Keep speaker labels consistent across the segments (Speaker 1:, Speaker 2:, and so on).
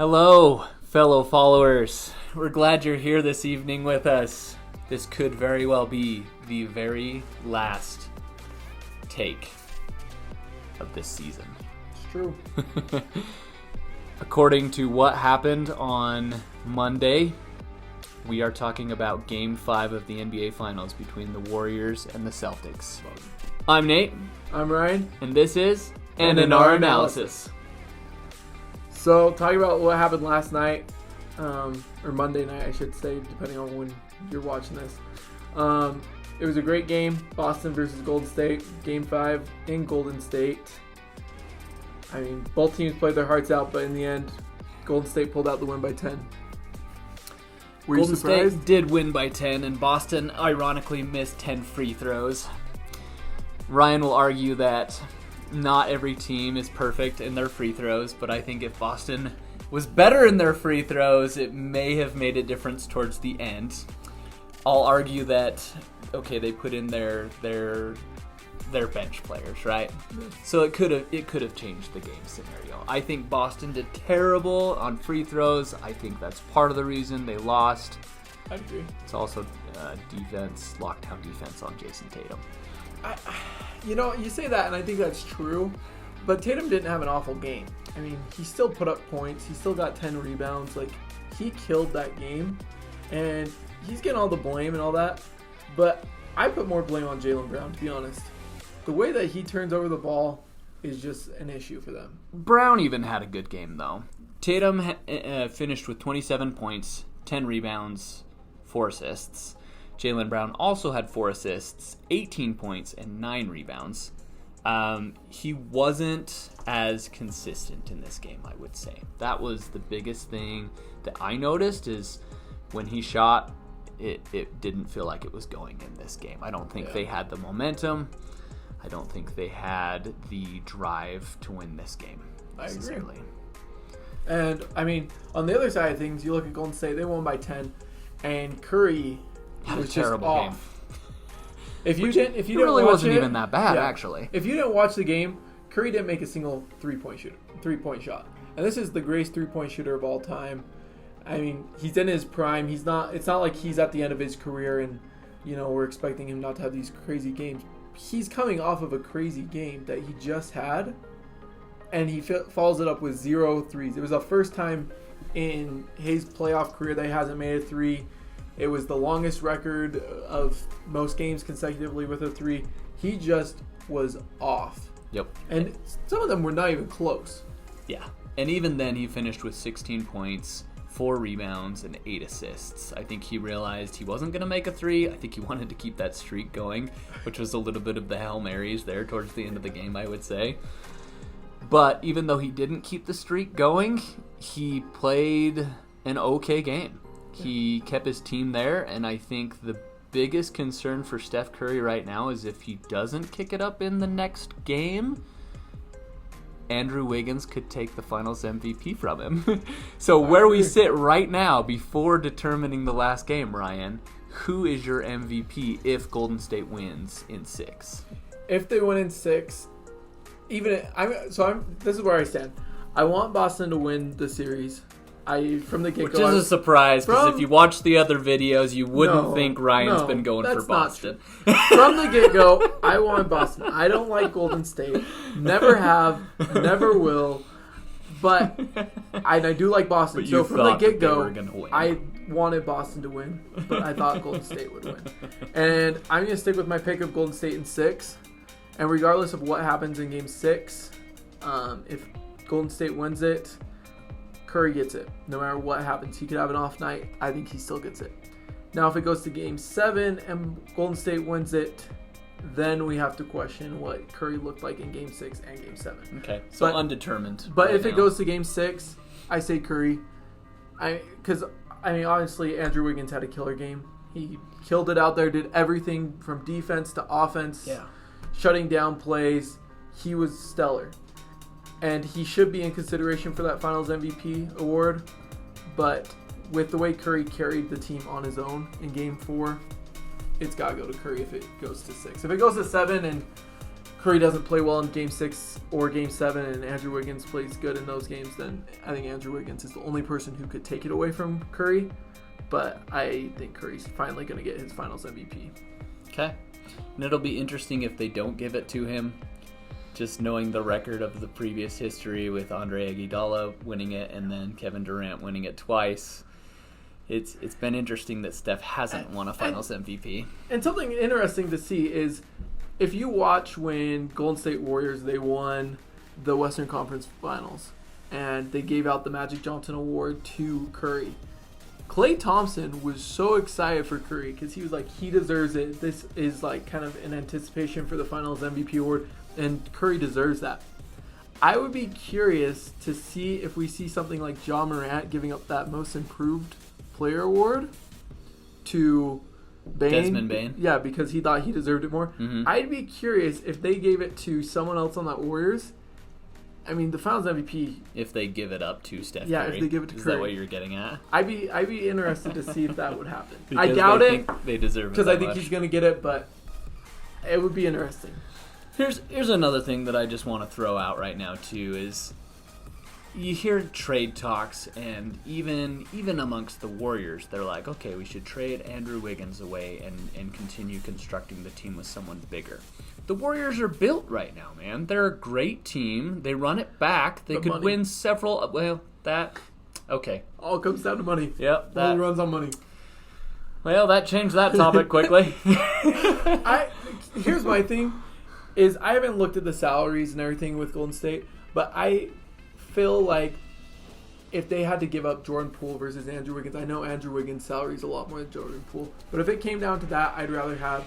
Speaker 1: Hello, fellow followers. We're glad you're here this evening with us. This could very well be the very last take of this season.
Speaker 2: It's true.
Speaker 1: According to what happened on Monday, we are talking about Game 5 of the NBA Finals between the Warriors and the Celtics. I'm Nate.
Speaker 2: I'm Ryan.
Speaker 1: And this is N&R Analysis.
Speaker 2: So, talking about what happened last night, or Monday night, I should say, depending on when you're watching this. It was a great game, Boston versus Golden State, Game 5 in Golden State. I mean, both teams played their hearts out, but in the end, Golden State pulled out the win by 10. Were you surprised?
Speaker 1: Golden State did win by 10, and Boston ironically missed 10 free throws. Ryan will argue that not every team is perfect in their free throws, but I think if Boston was better in their free throws, it may have made a difference towards the end. I'll argue that, okay, they put in their bench players, right? So it could have changed the game scenario. I think Boston did terrible on free throws. I think that's part of the reason they lost.
Speaker 2: I agree.
Speaker 1: It's also lockdown defense on Jason Tatum.
Speaker 2: You say that, and I think that's true, but Tatum didn't have an awful game. I mean, he still put up points. He still got 10 rebounds. Like, he killed that game, and he's getting all the blame and all that, but I put more blame on Jaylen Brown, to be honest. The way that he turns over the ball is just an issue for them.
Speaker 1: Brown even had a good game, though. Tatum finished with 27 points, 10 rebounds, 4 assists. Jaylen Brown also had 4 assists, 18 points, and 9 rebounds. He wasn't as consistent in this game, I would say. That was the biggest thing that I noticed is when he shot, it didn't feel like it was going in this game. I don't think they had the momentum. I don't think they had the drive to win this game necessarily.
Speaker 2: I agree. And, I mean, on the other side of things, you look at Golden State, they won by 10, and Curry
Speaker 1: had
Speaker 2: was
Speaker 1: a terrible
Speaker 2: just
Speaker 1: game.
Speaker 2: off. If you
Speaker 1: it
Speaker 2: didn't
Speaker 1: really
Speaker 2: watch
Speaker 1: wasn't even that bad, actually.
Speaker 2: If you didn't watch the game, Curry didn't make a single three-point shot. And this is the greatest three-point shooter of all time. I mean, he's in his prime. It's not like he's at the end of his career and, we're expecting him not to have these crazy games. He's coming off of a crazy game that he just had, and he follows it up with 0 threes. It was the first time in his playoff career that he hasn't made a three. It was the longest record of most games consecutively with a three. He just was off.
Speaker 1: Yep.
Speaker 2: And some of them were not even close.
Speaker 1: Yeah. And even then, he finished with 16 points, 4 rebounds, and 8 assists. I think he realized he wasn't going to make a three. I think he wanted to keep that streak going, which was a little bit of the Hail Marys there towards the end of the game, I would say. But even though he didn't keep the streak going, he played an okay game. He kept his team there, and I think the biggest concern for Steph Curry right now is if he doesn't kick it up in the next game, Andrew Wiggins could take the Finals MVP from him. So where we sit right now, before determining the last game, Ryan, who is your MVP if Golden State wins in 6?
Speaker 2: If they win in 6, this is where I stand. I want Boston to win the series. From the get-go,
Speaker 1: which is a surprise, because if you watch the other videos, you wouldn't think Ryan's been going for Boston.
Speaker 2: From the get-go, I want Boston. I don't like Golden State. Never have, never will. But I do like Boston. So from the get-go, I wanted Boston to win, but I thought Golden State would win. And I'm going to stick with my pick of Golden State in 6. And regardless of what happens in Game 6, if Golden State wins it, Curry gets it. No matter what happens, he could have an off night. I think he still gets it. Now, if it goes to Game 7 and Golden State wins it, then we have to question what Curry looked like in Game 6 and Game 7.
Speaker 1: Okay, so undetermined.
Speaker 2: But if it goes to Game 6, I say Curry. Because, obviously, Andrew Wiggins had a killer game. He killed it out there, did everything from defense to offense, shutting down plays. He was stellar. And he should be in consideration for that Finals MVP award. But with the way Curry carried the team on his own in Game 4, it's got to go to Curry if it goes to 6. If it goes to 7 and Curry doesn't play well in Game 6 or Game 7 and Andrew Wiggins plays good in those games, then I think Andrew Wiggins is the only person who could take it away from Curry. But I think Curry's finally going to get his Finals MVP.
Speaker 1: Okay. And it'll be interesting if they don't give it to him. Just knowing the record of the previous history with Andre Iguodala winning it and then Kevin Durant winning it twice. It's been interesting that Steph hasn't won a Finals MVP.
Speaker 2: And something interesting to see is if you watch when Golden State Warriors, they won the Western Conference Finals and they gave out the Magic Johnson Award to Curry. Klay Thompson was so excited for Curry because he was like, he deserves it. This is like kind of an anticipation for the Finals MVP award, and Curry deserves that. I would be curious to see if we see something like Ja Morant giving up that Most Improved Player award to Bane.
Speaker 1: Desmond Bane.
Speaker 2: Yeah, because he thought he deserved it more.
Speaker 1: Mm-hmm.
Speaker 2: I'd be curious if they gave it to someone else on that Warriors. I mean, the Finals MVP.
Speaker 1: If they give it up to Steph Curry.
Speaker 2: Yeah, if they give it to
Speaker 1: Is
Speaker 2: Curry.
Speaker 1: that what you're getting at?
Speaker 2: I'd be interested to see if that would happen.
Speaker 1: Because
Speaker 2: I doubt
Speaker 1: they
Speaker 2: it.
Speaker 1: Think they deserve it
Speaker 2: because I think
Speaker 1: much.
Speaker 2: he's going to get it, but it would be interesting.
Speaker 1: Here's another thing that I just want to throw out right now too is you hear trade talks, and even amongst the Warriors, they're like, okay, we should trade Andrew Wiggins away and continue constructing the team with someone bigger. The Warriors are built right now, man. They're a great team. They run it back. They could win several. Well, that okay.
Speaker 2: All comes down to money.
Speaker 1: Yep.
Speaker 2: All runs on money.
Speaker 1: Well, that changed that topic quickly.
Speaker 2: Here's my thing, is I haven't looked at the salaries and everything with Golden State, but I feel like if they had to give up Jordan Poole versus Andrew Wiggins, I know Andrew Wiggins' salary is a lot more than Jordan Poole, but if it came down to that, I'd rather have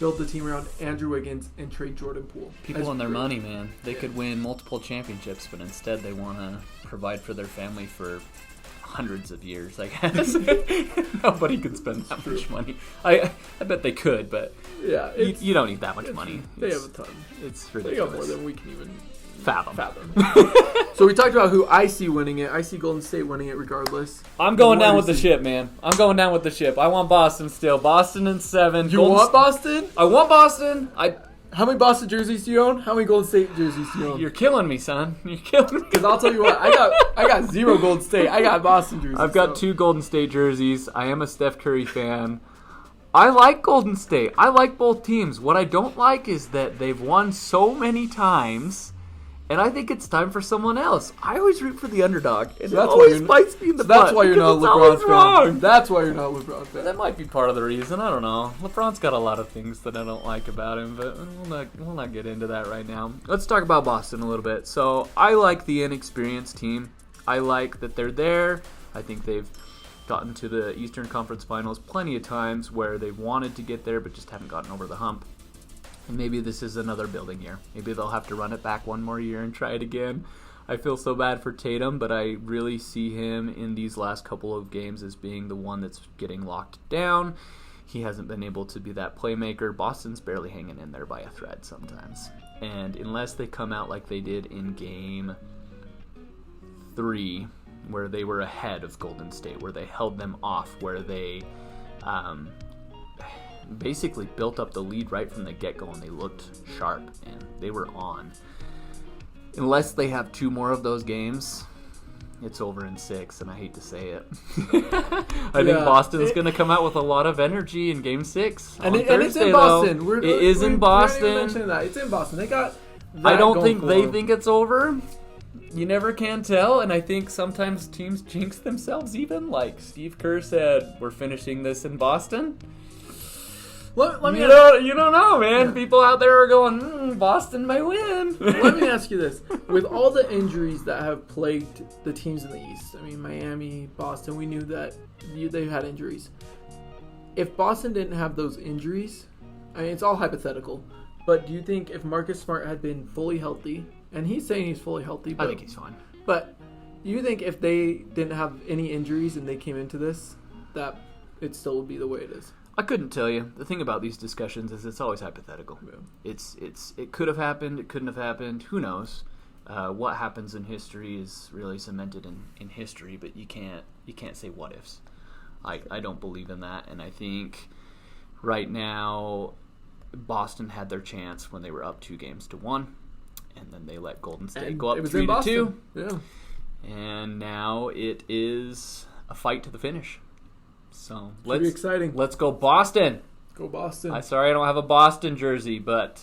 Speaker 2: build the team around Andrew Wiggins and trade Jordan Poole.
Speaker 1: People and their money, man. They could win multiple championships, but instead they want to provide for their family for hundreds of years, I guess. Nobody could spend that much money. I bet they could, but
Speaker 2: yeah,
Speaker 1: you don't need that much money.
Speaker 2: They have a ton.
Speaker 1: It's
Speaker 2: ridiculous. They got more than we can even fathom. So we talked about who I see winning it. I see Golden State winning it regardless.
Speaker 1: I'm going down with the ship, man. I'm going down with the ship. I want Boston still. Boston in 7.
Speaker 2: You want Boston?
Speaker 1: I want Boston.
Speaker 2: How many Boston jerseys do you own? How many Golden State jerseys do you own?
Speaker 1: You're killing me, son. You're killing me.
Speaker 2: Because I'll tell you what, I got 0 Golden State. I got Boston jerseys.
Speaker 1: I've got 2 Golden State jerseys. I am a Steph Curry fan. I like Golden State. I like both teams. What I don't like is that they've won so many times, and I think it's time for someone else. I always root for the underdog. And
Speaker 2: that's
Speaker 1: always bites me in the butt.
Speaker 2: That's why you're not a LeBron fan. That's why you're not a LeBron fan.
Speaker 1: That might be part of the reason. I don't know. LeBron's got a lot of things that I don't like about him, but we'll not get into that right now. Let's talk about Boston a little bit. So I like the inexperienced team. I like that they're there. I think they've gotten to the Eastern Conference Finals plenty of times where they've wanted to get there but just haven't gotten over the hump. And maybe this is another building year. Maybe they'll have to run it back one more year and try it again. I feel so bad for Tatum, but I really see him in these last couple of games as being the one that's getting locked down. He hasn't been able to be that playmaker. Boston's barely hanging in there by a thread sometimes. And unless they come out like they did in Game 3, where they were ahead of Golden State, where they held them off, where they basically built up the lead right from the get-go, and they looked sharp and they were on. Unless they have 2 more of those games, it's over in 6, and I hate to say it. I think Boston's going to come out with a lot of energy in Game 6.
Speaker 2: And it's in Boston.
Speaker 1: It is in Boston.
Speaker 2: It's in Boston. They got
Speaker 1: I don't think they think it's over. You never can tell, and I think sometimes teams jinx themselves even. Like Steve Kerr said, we're finishing this in Boston.
Speaker 2: Let me
Speaker 1: you don't know, man. Yeah. People out there are going, Boston may win.
Speaker 2: Let me ask you this. With all the injuries that have plagued the teams in the East, I mean, Miami, Boston, we knew that they had injuries. If Boston didn't have those injuries, I mean, it's all hypothetical, but do you think if Marcus Smart had been fully healthy, and he's saying he's fully healthy, but,
Speaker 1: I think he's fine.
Speaker 2: But do you think if they didn't have any injuries and they came into this, that it still would be the way it is?
Speaker 1: I couldn't tell you. The thing about these discussions is it's always hypothetical. Yeah. It could have happened. It couldn't have happened. Who knows? What happens in history is really cemented in history, but you can't say what ifs. I don't believe in that, and I think right now Boston had their chance when they were up 2-1, and then they let Golden State
Speaker 2: And
Speaker 1: go up
Speaker 2: it was in
Speaker 1: 3-2.
Speaker 2: Yeah.
Speaker 1: And now it is a fight to the finish. So
Speaker 2: Should be exciting.
Speaker 1: Let's go Boston.
Speaker 2: Go Boston.
Speaker 1: I'm sorry I don't have a Boston jersey, but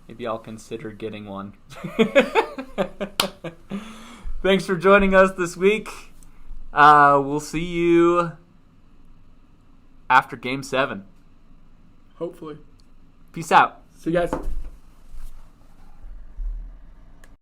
Speaker 1: maybe I'll consider getting one. Thanks for joining us this week. We'll see you after Game 7.
Speaker 2: Hopefully.
Speaker 1: Peace out.
Speaker 2: See you guys.